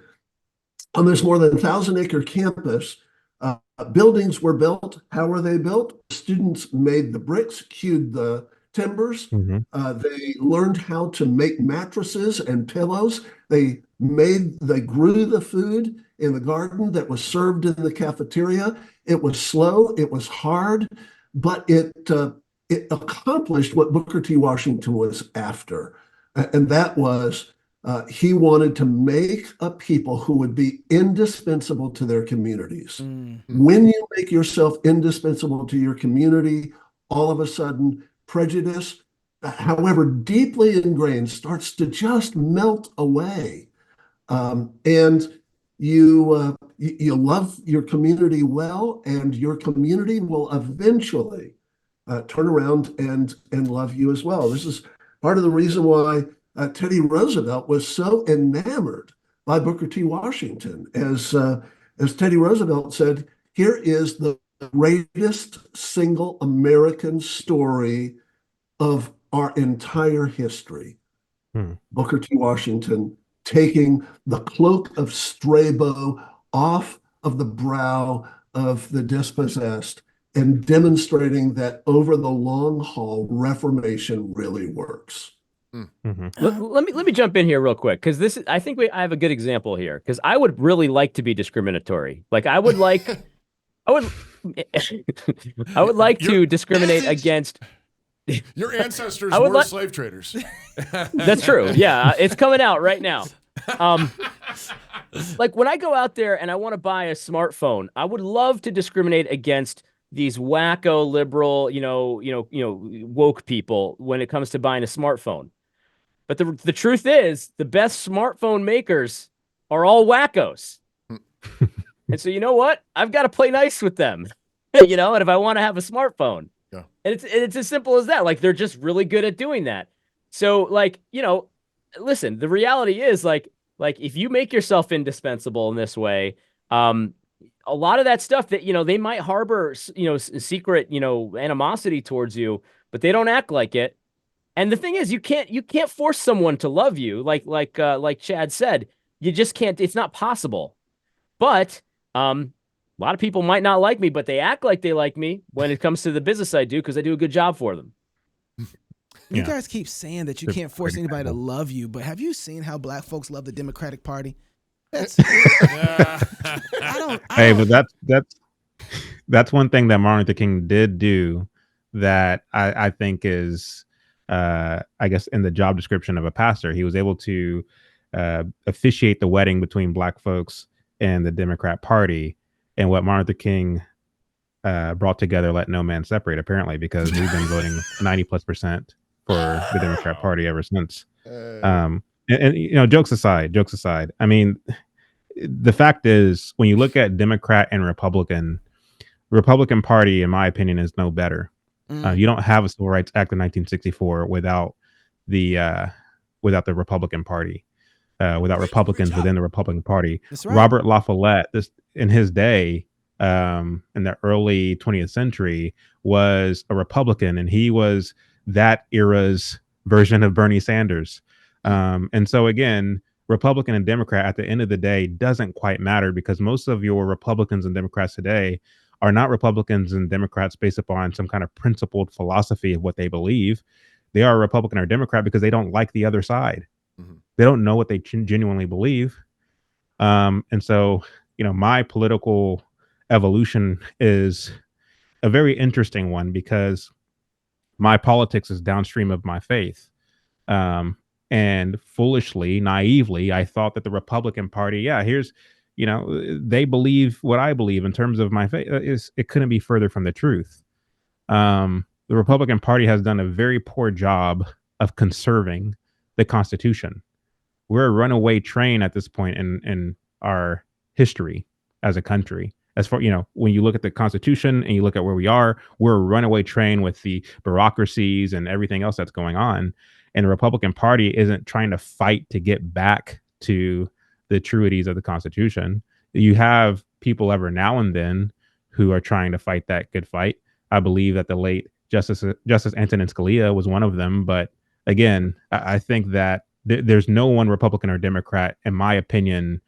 on this more than 1,000-acre campus, buildings were built. How were they built? Students made the bricks, hewed the timbers. They learned how to make mattresses and pillows. They grew the food in the garden that was served in the cafeteria. It was slow, it was hard, but it accomplished what Booker T. Washington was after. And that was he wanted to make a people who would be indispensable to their communities. When you make yourself indispensable to your community, all of a sudden, prejudice, however deeply ingrained, starts to just melt away. And you love your community well, and your community will eventually turn around and love you as well. This is part of the reason why Teddy Roosevelt was so enamored by Booker T. Washington. As Teddy Roosevelt said, here is the greatest single American story of our entire history. Booker T. Washington taking the cloak of Strabo off of the brow of the dispossessed and demonstrating that over the long haul, Reformation really works. Let me jump in here real quick, because I think I have a good example here, because I would really like to be discriminatory. Like I would like to discriminate against. Your ancestors were slave traders. That's true. Yeah, it's coming out right now. Like when I go out there and I want to buy a smartphone, I would love to discriminate against these wacko liberal, woke people when it comes to buying a smartphone. But the truth is, the best smartphone makers are all wackos. And so you know what? I've got to play nice with them. And if I want to have a smartphone. Yeah. And it's as simple as that. Like they're just really good at doing that. So listen, the reality is like if you make yourself indispensable in this way, a lot of that stuff that, they might harbor, secret, animosity towards you, but they don't act like it. And the thing is, you can't force someone to love you. Like Chad said, you just can't, it's not possible. But, a lot of people might not like me, but they act like they like me when it comes to the business I do, because I do a good job for them. You guys keep saying that you can't force anybody to love you, but have you seen how black folks love the Democratic Party? That's but that's one thing that Martin Luther King did do that I think is I guess in the job description of a pastor. He was able to officiate the wedding between black folks and the Democrat Party. And what Martin Luther King brought together, let no man separate, apparently, because we've been voting 90+% for the Democrat Party ever since. And jokes aside, I mean, the fact is, when you look at Democrat and Republican Party, in my opinion, is no better. You don't have a Civil Rights Act of 1964 without the Republican Party. Without Republicans within the Republican Party. Right. Robert La Follette, in his day, in the early 20th century, was a Republican, and he was that era's version of Bernie Sanders. And so again, Republican and Democrat at the end of the day doesn't quite matter, because most of your Republicans and Democrats today are not Republicans and Democrats based upon some kind of principled philosophy of what they believe. They are a Republican or Democrat because they don't like the other side. They don't know what they genuinely believe. And so, my political evolution is a very interesting one, because my politics is downstream of my faith. And foolishly, naively, I thought that the Republican Party, they believe what I believe in terms of my faith. It couldn't be further from the truth. The Republican Party has done a very poor job of conserving the Constitution. We're a runaway train at this point in our history as a country. As far, when you look at the Constitution and you look at where we are, we're a runaway train with the bureaucracies and everything else that's going on. And the Republican Party isn't trying to fight to get back to the truities of the Constitution. You have people every now and then who are trying to fight that good fight. I believe that the late Justice Antonin Scalia was one of them. But again, I think that there's no one Republican or Democrat, in my opinion,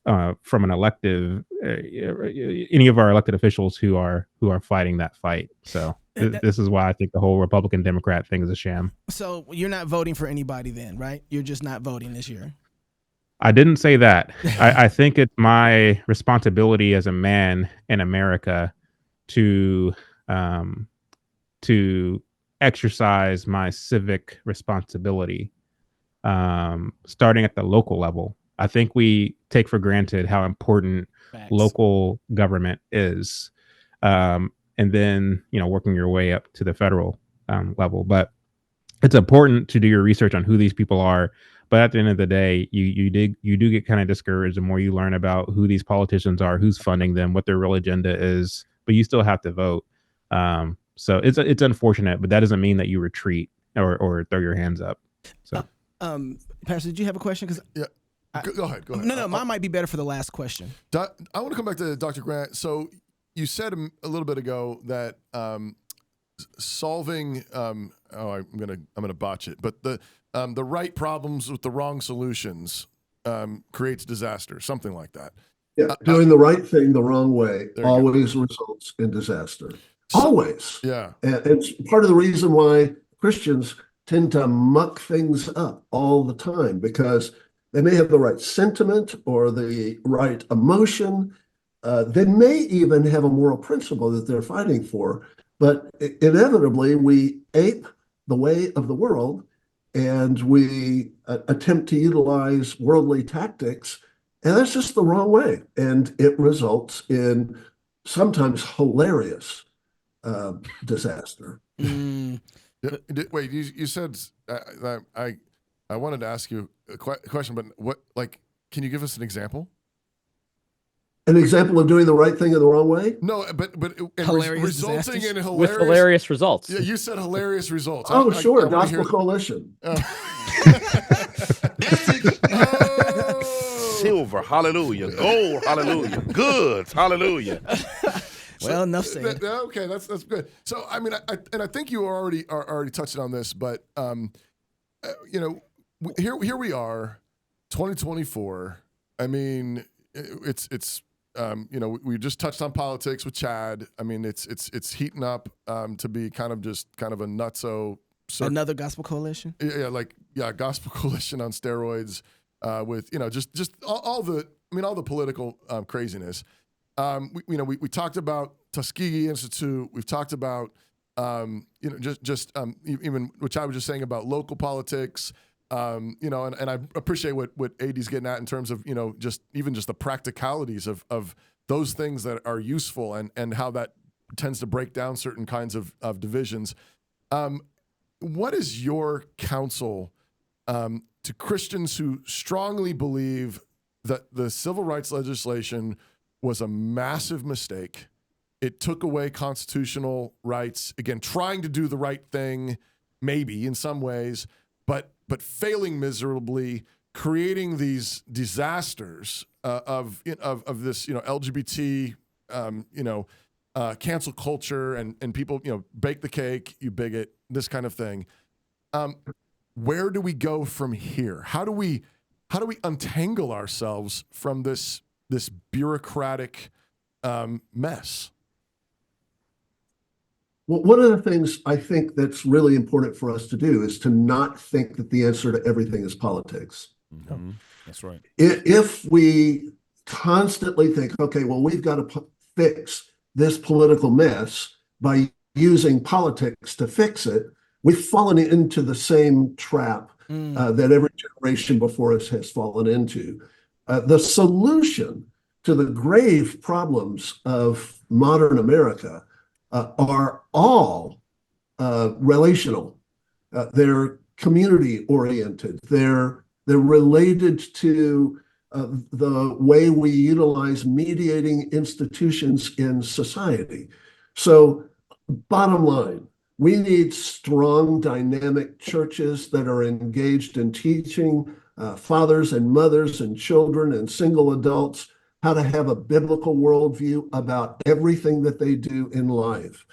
from an elective, any of our elected officials who are fighting that fight. So this is why I think the whole Republican Democrat thing is a sham. So you're not voting for anybody then, right? You're just not voting this year. I didn't say that. I think it's my responsibility as a man in America to exercise my civic responsibility, starting at the local level. I think we take for granted how important local government is, and then working your way up to the federal level. But it's important to do your research on who these people are. But at the end of the day, you do get kind of discouraged the more you learn about who these politicians are, who's funding them, what their real agenda is. But you still have to vote. So it's unfortunate, but that doesn't mean that you retreat or throw your hands up. So, Pastor, did you have a question? Because Go ahead. No, mine might be better for the last question. I want to come back to Dr. Grant. So you said a little bit ago that solving I'm gonna botch it, but the right problems with the wrong solutions creates disaster, something like that. Yeah, doing the right thing the wrong way always results in disaster. Always. Yeah. And it's part of the reason why Christians tend to muck things up all the time, because they may have the right sentiment or the right emotion. They may even have a moral principle that they're fighting for, but inevitably we ape the way of the world and we attempt to utilize worldly tactics, and that's just the wrong way. And it results in sometimes hilarious disaster. Wait, you said I wanted to ask you a question, but can you give us an example? An example of doing the right thing in the wrong way? No, but resulting in hilarious results. Yeah, you said hilarious results. Oh, sure, Gospel Coalition. Silver, hallelujah. Gold, hallelujah. Goods, hallelujah. Well, enough said. Okay, that's good. So, I mean, I think you already touched on this, but here we are, 2024. I mean, it's we just touched on politics with Chad. I mean, it's heating up to be kind of a nutso. Another Gospel Coalition. Yeah, Gospel Coalition on steroids, with just all the political craziness. We talked about Tuskegee Institute. We've talked about even which I was just saying about local politics. And I appreciate what AD's getting at in terms of just the practicalities of those things that are useful and how that tends to break down certain kinds of divisions. What is your counsel to Christians who strongly believe that the civil rights legislation was a massive mistake? It took away constitutional rights, again, trying to do the right thing, maybe in some ways, but failing miserably, creating these disasters of this LGBT cancel culture and people bake the cake, you bigot, this kind of thing. Where do we go from here? How do we untangle ourselves from this bureaucratic mess? Well, one of the things I think that's really important for us to do is to not think that the answer to everything is politics. Mm-hmm. That's right. If we constantly think, okay, well, we've got to fix this political mess by using politics to fix it, we've fallen into the same trap that every generation before us has fallen into. The solution to the grave problems of modern America are all relational. They're community oriented. They're related to the way we utilize mediating institutions in society. So, bottom line, we need strong, dynamic churches that are engaged in teaching fathers and mothers and children and single adults how to have a biblical worldview about everything that they do in life.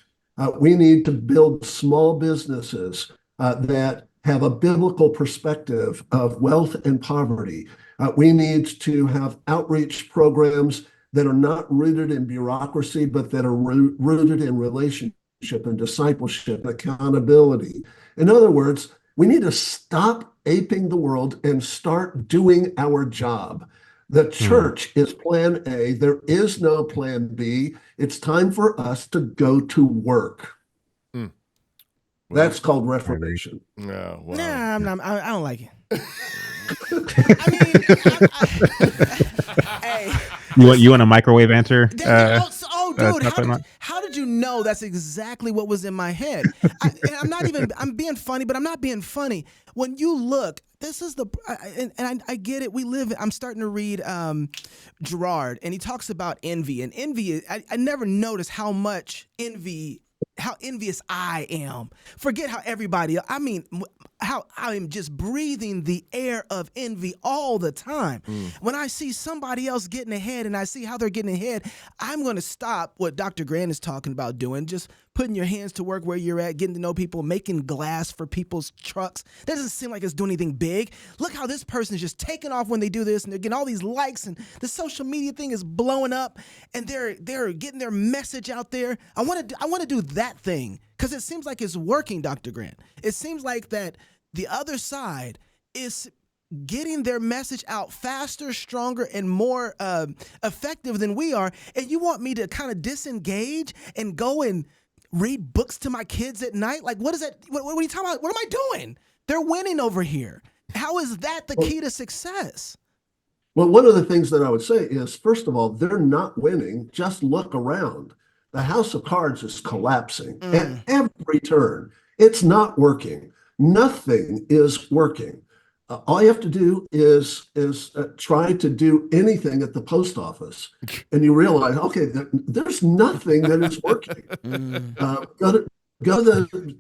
We need to build small businesses that have a biblical perspective of wealth and poverty. We need to have outreach programs that are not rooted in bureaucracy, but that are rooted in relationship and discipleship, accountability. In other words, we need to stop aping the world and start doing our job. The church is plan A. There is no plan B. It's time for us to go to work. That's called reformation. No, wow. Nah, I don't like it. Hey, You want a microwave answer? dude, Stuff how did you know that's exactly what was in my head? I'm being funny, but I'm not being funny. When you look, this is I get it. I'm starting to read Gerard, and he talks about envy. And envy, I never noticed how envious I am. Forget how everybody, how I am just breathing the air of envy all the time. When I see somebody else getting ahead and I see how they're getting ahead, I'm going to stop what Dr. Grant is talking about doing, just putting your hands to work where you're at, getting to know people, making glass for people's trucks. That doesn't seem like it's doing anything big. Look how this person is just taking off when they do this, and they're getting all these likes, and the social media thing is blowing up, and they're getting their message out there. I want to do that thing because it seems like it's working, Dr. Grant. It seems like that the other side is getting their message out faster, stronger, and more effective than we are. And you want me to kind of disengage and go and read books to my kids at night? Like, what is that? What are you talking about? What am I doing? They're winning over here. How is that the key to success? Well, one of the things that I would say is, first of all, they're not winning. Just look around. The house of cards is collapsing at every turn. It's not working. Nothing is working. All you have to do is try to do anything at the post office, and you realize, okay, there's nothing that is working. Go to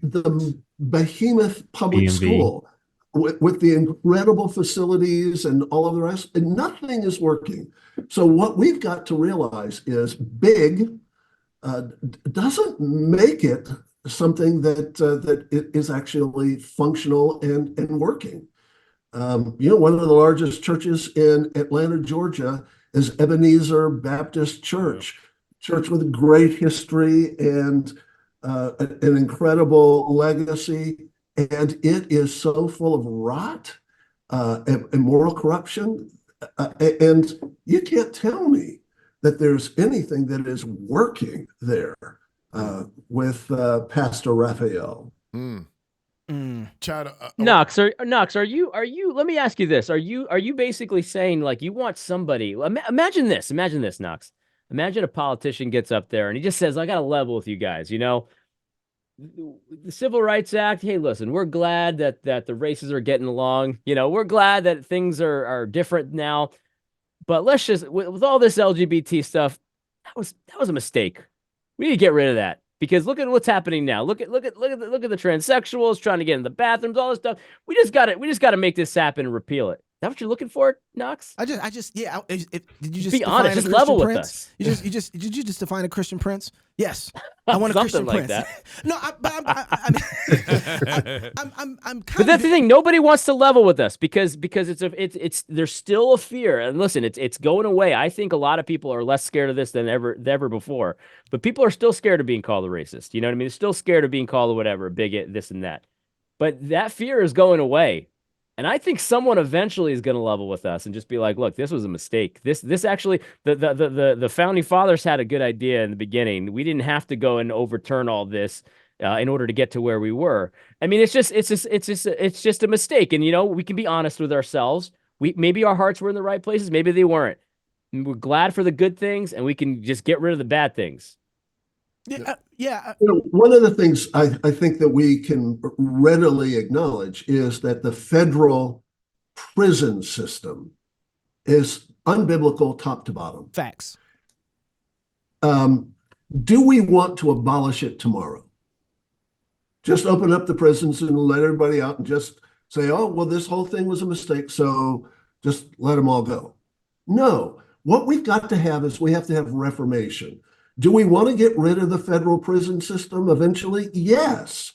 the behemoth public B&B. school with the incredible facilities and all of the rest, and nothing is working. So what we've got to realize is big doesn't make it something that it is actually functional and working. One of the largest churches in Atlanta, Georgia, is Ebenezer Baptist Church, church with a great history and an incredible legacy. And it is so full of rot and moral corruption. And you can't tell me that there's anything that is working there with Pastor Raphael. Chad, Knox, are you? Let me ask you this: Are you basically saying, like, you want somebody? Imagine this, Knox. Imagine a politician gets up there and he just says, "I got to level with you guys." The Civil Rights Act. Hey, listen, we're glad that the races are getting along. We're glad that things are different now. But let's just with all this LGBT stuff, that was a mistake. We need to get rid of that. Because look at what's happening now. Look at the transsexuals trying to get in the bathrooms, all this stuff. We just got to make this happen and repeal it. Is that what you're looking for, Knox? Did you just be honest? Just level with us. Did you just define a Christian prince? Yes, I want a Christian like prince. That. No, I'm kind But that's the thing. Nobody wants to level with us because it's there's still a fear. And listen, it's going away. I think a lot of people are less scared of this than ever before. But people are still scared of being called a racist. You know what I mean? They're still scared of being called a whatever, a bigot, this and that. But that fear is going away. And I think someone eventually is going to level with us and just be like, look, this was a mistake. This actually, the founding fathers had a good idea in the beginning. We didn't have to go and overturn all this in order to get to where we were. I mean, it's just a mistake. And, we can be honest with ourselves. Maybe our hearts were in the right places. Maybe they weren't. And we're glad for the good things, and we can just get rid of the bad things. Yeah. You know, one of the things I think that we can readily acknowledge is that the federal prison system is unbiblical top to bottom. Facts. Do we want to abolish it tomorrow? Just open up the prisons and let everybody out and just say, oh, well, this whole thing was a mistake, so just let them all go. No. What we've got to have is we have to have reformation. Do we want to get rid of the federal prison system eventually? Yes.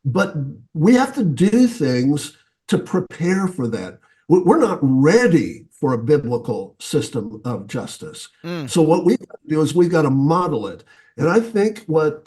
But we have to do things to prepare for that. We're not ready for a biblical system of justice. So what we've got to do is we've got to model it. And I think what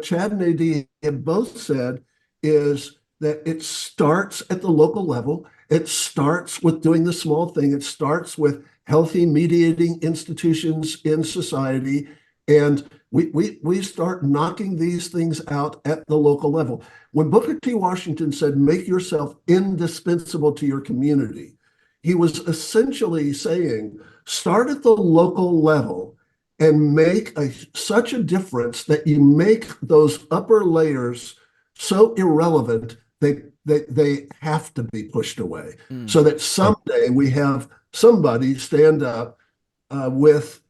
Chad and AD have both said is that it starts at the local level. It starts with doing the small thing. It starts with healthy mediating institutions in society. And we start knocking these things out at the local level. When Booker T. Washington said, make yourself indispensable to your community, he was essentially saying, start at the local level and make such a difference that you make those upper layers so irrelevant they have to be pushed away. So that someday we have somebody stand up with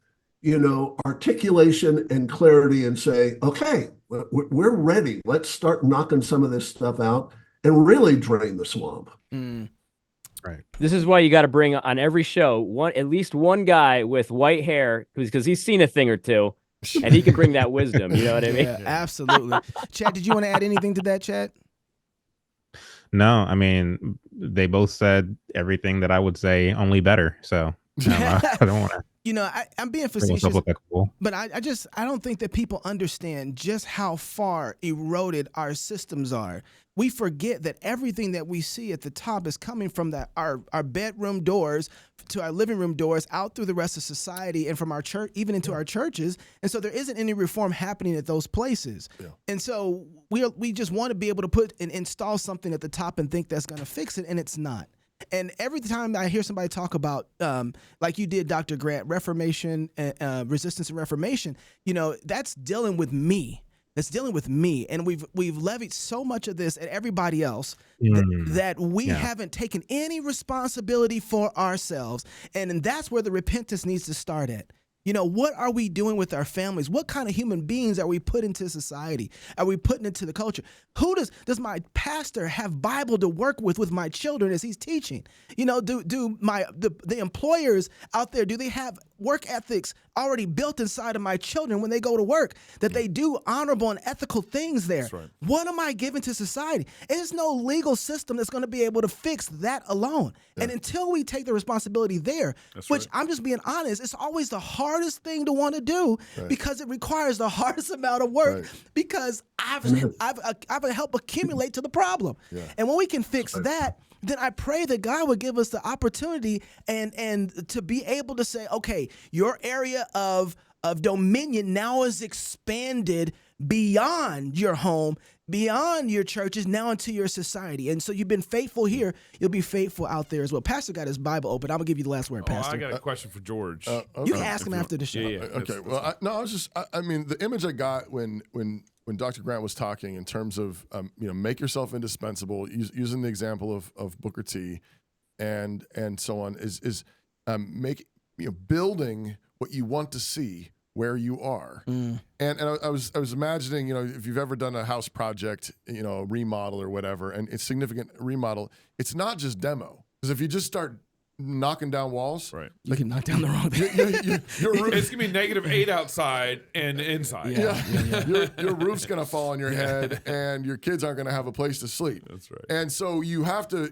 articulation and clarity and say, okay, we're ready. Let's start knocking some of this stuff out and really drain the swamp. Right. This is why you got to bring on every show at least one guy with white hair, because he's seen a thing or two, and he can bring that wisdom. You know what I mean? Yeah, absolutely. Chad, did you want to add anything to that, Chad? No, I mean, they both said everything that I would say, only better. So I don't want to. I'm being facetious, but I don't think that people understand just how far eroded our systems are. We forget that everything that we see at the top is coming from our bedroom doors to our living room doors, out through the rest of society, and from our church, even into our churches. And so there isn't any reform happening at those places. Yeah. And so we just want to be able to put and install something at the top and think that's going to fix it, and it's not. And every time I hear somebody talk about, like you did, Dr. Grant, reformation, resistance and reformation, that's dealing with me. That's dealing with me. And we've levied so much of this at everybody else that we haven't taken any responsibility for ourselves. And that's where the repentance needs to start at. What are we doing with our families? What kind of human beings are we putting into society? Are we putting into the culture? Who does my pastor have Bible to work with my children as he's teaching? Do the employers out there, do they have work ethics already built inside of my children when they go to work, that they do honorable and ethical things there? That's right. What am I giving to society? There's no legal system that's going to be able to fix that alone. Yeah. And until we take the responsibility there, which I'm just being honest, it's always the hardest thing to want to do because it requires the hardest amount of work because I've helped accumulate to the problem. Yeah. And when we can fix that, then I pray that God would give us the opportunity and to be able to say, okay, your area of dominion now is expanded beyond your home, beyond your churches, now into your society. And so you've been faithful here, you'll be faithful out there as well. Pastor got his Bible open. I'm going to give you the last word, Pastor. I got a question for George. Okay. You can ask him after the show. Yeah. Okay. Well, I mean, the image I got when Dr. Grant was talking in terms of, make yourself indispensable, using the example of Booker T and so on, is building what you want to see where you are. And I was imagining, if you've ever done a house project, a remodel or whatever, and it's significant remodel, it's not just demo. Because if you just start knocking down walls, right, you can knock down the wrong thing. It's gonna be -8 outside and inside. Your roof's gonna fall on your head, and your kids aren't gonna have a place to sleep. That's right. And so you have to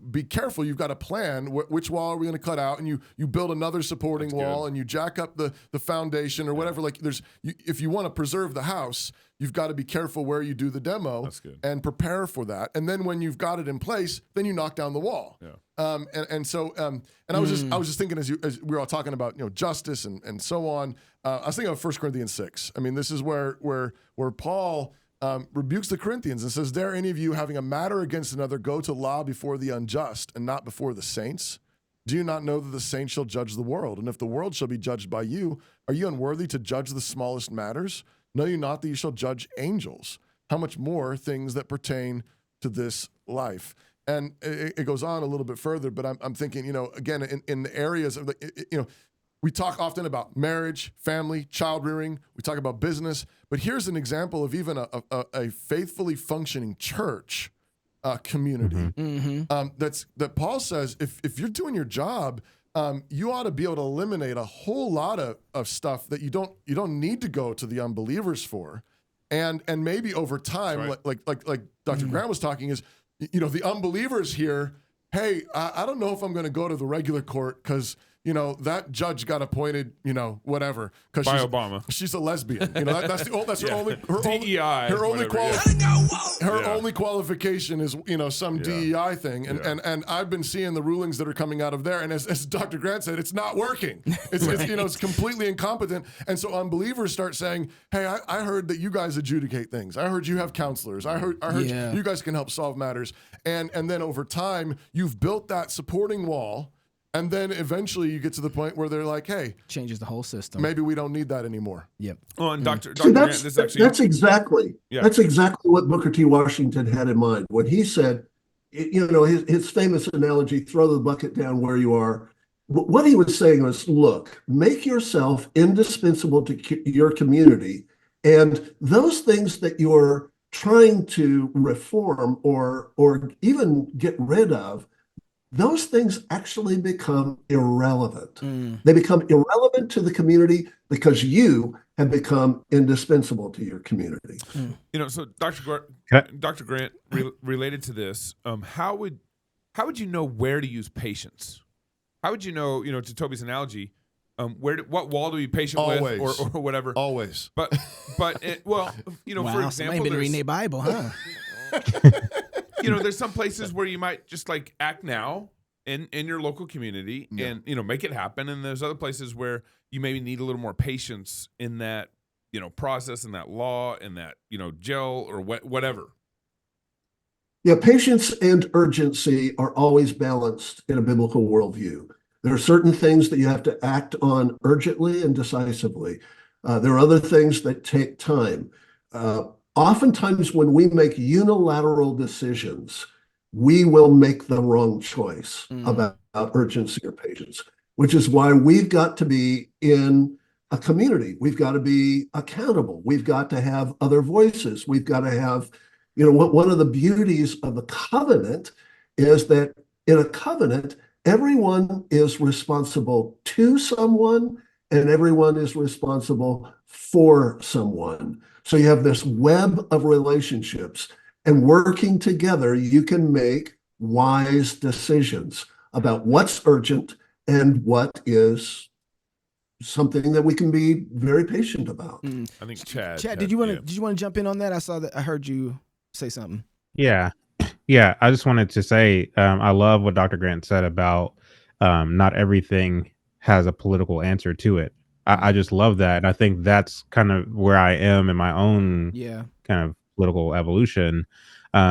be careful. You've got to plan which wall are we gonna cut out, and you build another supporting wall, and you jack up the foundation or whatever. Like if you want to preserve the house, you've got to be careful where you do the demo and prepare for that. And then when you've got it in place, then you knock down the wall. Yeah. I was just thinking as we were all talking about justice and so on. I was thinking of 1 Corinthians 6. I mean, this is where Paul rebukes the Corinthians and says, "Dare any of you having a matter against another go to law before the unjust and not before the saints? Do you not know that the saints shall judge the world? And if the world shall be judged by you, are you unworthy to judge the smallest matters? know you not that you shall judge angels? How much more things that pertain to this life? And it goes on a little bit further, but I'm thinking, you know, again, in the areas of, you know, we talk often about marriage, family, child rearing. We talk about business, but here's an example of even a faithfully functioning church community. That Paul says, if you're doing your job, you ought to be able to eliminate a whole lot of stuff that you don't need to go to the unbelievers for, and maybe over time, like Dr. Grant was talking, is, you know, the unbelievers here. Hey, I don't know if I'm going to go to the regular court because, you know, that judge got appointed, you know, whatever, because Obama. She's a lesbian. You know, that's her only DEI. Her only qualification is, you know, some DEI thing. And I've been seeing the rulings that are coming out of there. And as Dr. Grant said, it's not working. It's you know, it's completely incompetent. And so unbelievers start saying, hey, I heard that you guys adjudicate things. I heard you have counselors. I heard you guys can help solve matters. And then over time, you've built that supporting wall. And then eventually you get to the point where they're like, hey, changes the whole system. Maybe we don't need that anymore. Yep. Oh, and Dr. See, Grant, this is actually... that's exactly what Booker T. Washington had in mind when he said, you know, his famous analogy, throw the bucket down where you are. What he was saying was, look, make yourself indispensable to your community, and those things that you're trying to reform or even get rid of, those things actually become irrelevant. They become irrelevant to the community because you have become indispensable to your community. You know, so Dr. Grant, related to this, how would you know where to use patience? How would you know, to Toby's analogy, what wall to be patient Always. with or whatever? Always. But for example, somebody been reading their Bible, huh? There's some places where you might just like act now in your local community and, make it happen. And there's other places where you maybe need a little more patience in that, process and that law and that, jail or whatever. Yeah, patience and urgency are always balanced in a biblical worldview. There are certain things that you have to act on urgently and decisively. There are other things that take time. Oftentimes when we make unilateral decisions, we will make the wrong choice about urgency or patience, which is why we've got to be in a community. We've got to be accountable. We've got to have other voices. We've got to have, one of the beauties of a covenant is that in a covenant, everyone is responsible to someone and everyone is responsible for someone. So you have this web of relationships, and working together, you can make wise decisions about what's urgent and what is something that we can be very patient about. I think Chad, did you want to jump in on that? I heard you say something. Yeah. I just wanted to say, I love what Dr. Grant said about not everything has a political answer to it. I just love that. And I think that's kind of where I am in my own kind of political evolution,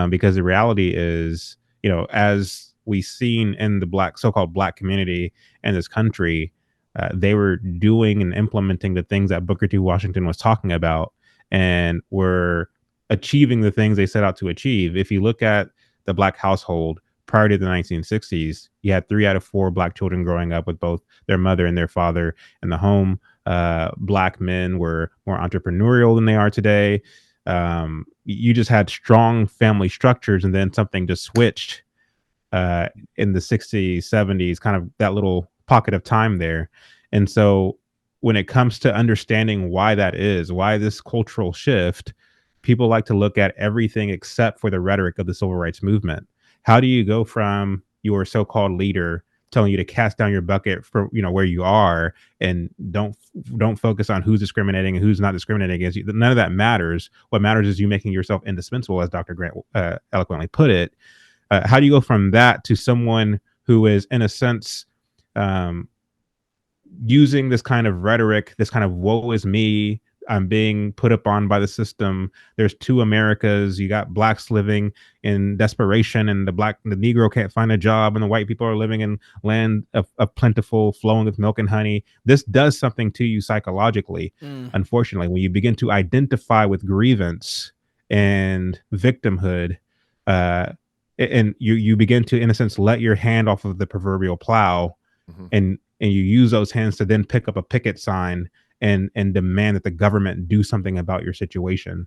because the reality is, as we've seen in the so-called black community in this country, they were doing and implementing the things that Booker T. Washington was talking about and were achieving the things they set out to achieve. If you look at the black household prior to the 1960s, you had 3 out of 4 black children growing up with both their mother and their father in the home. Black men were more entrepreneurial than they are today. You just had strong family structures, and then something just switched in the 60s, 70s, kind of that little pocket of time there. And so when it comes to understanding why that is, why this cultural shift, people like to look at everything except for the rhetoric of the civil rights movement. How do you go from your so-called leader telling you to cast down your bucket for where you are and don't focus on who's discriminating and who's not discriminating against you? None of that matters. What matters is you making yourself indispensable, as Dr. Grant eloquently put it. How do you go from that to someone who is, in a sense, using this kind of rhetoric, this kind of woe is me, I'm being put upon by the system. There's two Americas. You got blacks living in desperation, and the Negro can't find a job, and the white people are living in land of plentiful, flowing with milk and honey. This does something to you psychologically. Unfortunately, when you begin to identify with grievance and victimhood, and you begin to, in a sense, let your hand off of the proverbial plow, and you use those hands to then pick up a picket sign and demand that the government do something about your situation.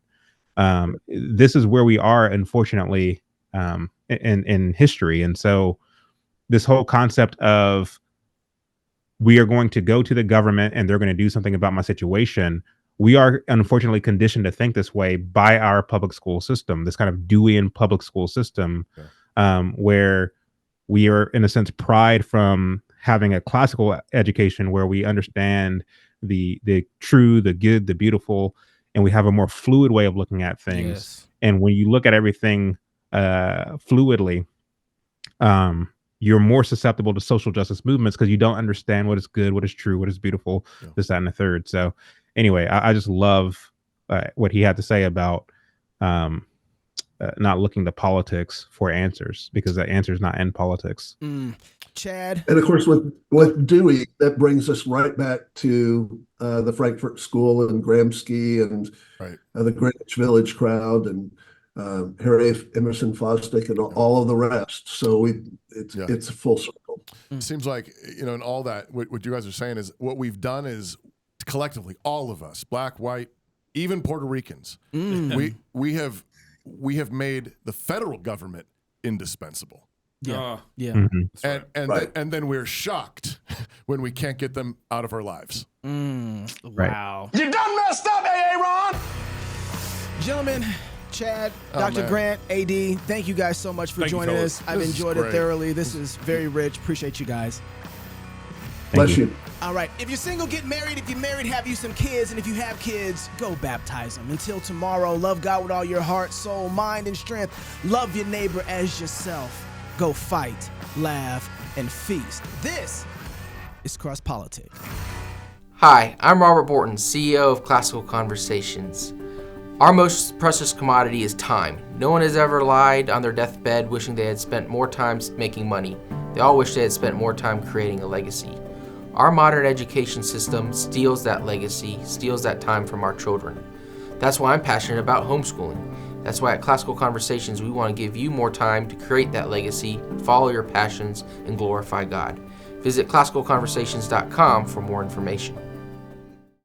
This is where we are, unfortunately, in history. And so this whole concept of we are going to go to the government and they're going to do something about my situation, we are unfortunately conditioned to think this way by our public school system, this kind of Deweyan public school system, where we are, in a sense, pried from having a classical education where we understand the true, the good, the beautiful, and we have a more fluid way of looking at things. Yes. And when you look at everything fluidly, you're more susceptible to social justice movements because you don't understand what is good, what is true, what is beautiful, this, that, and the third. So anyway, I just love what he had to say about not looking to politics for answers, because the answer is not in politics. Chad? And of course, with Dewey, that brings us right back to the Frankfurt School and Gramsci and the Greenwich Village crowd and Harry Emerson Fosdick and all of the rest. So it's a full circle. Seems like, in all that, what you guys are saying is what we've done is collectively, all of us, black, white, even Puerto Ricans, we have made the federal government indispensable. Yeah. And then we're shocked when we can't get them out of our lives. Wow. You done messed up, A.A. Ron! Gentlemen, Chad, Dr. Grant, A.D., thank you guys so much for joining us. I've enjoyed it thoroughly. This is very rich. Appreciate you guys. Bless you. All right. If you're single, get married. If you're married, have you some kids. And if you have kids, go baptize them. Until tomorrow, love God with all your heart, soul, mind, and strength. Love your neighbor as yourself. Go fight, laugh, and feast. This is CrossPolitic. Hi, I'm Robert Borton, CEO of Classical Conversations. Our most precious commodity is time. No one has ever lied on their deathbed wishing they had spent more time making money. They all wish they had spent more time creating a legacy. Our modern education system steals that legacy, steals that time from our children. That's why I'm passionate about homeschooling. That's why at Classical Conversations we want to give you more time to create that legacy, follow your passions, and glorify God. Visit classicalconversations.com for more information.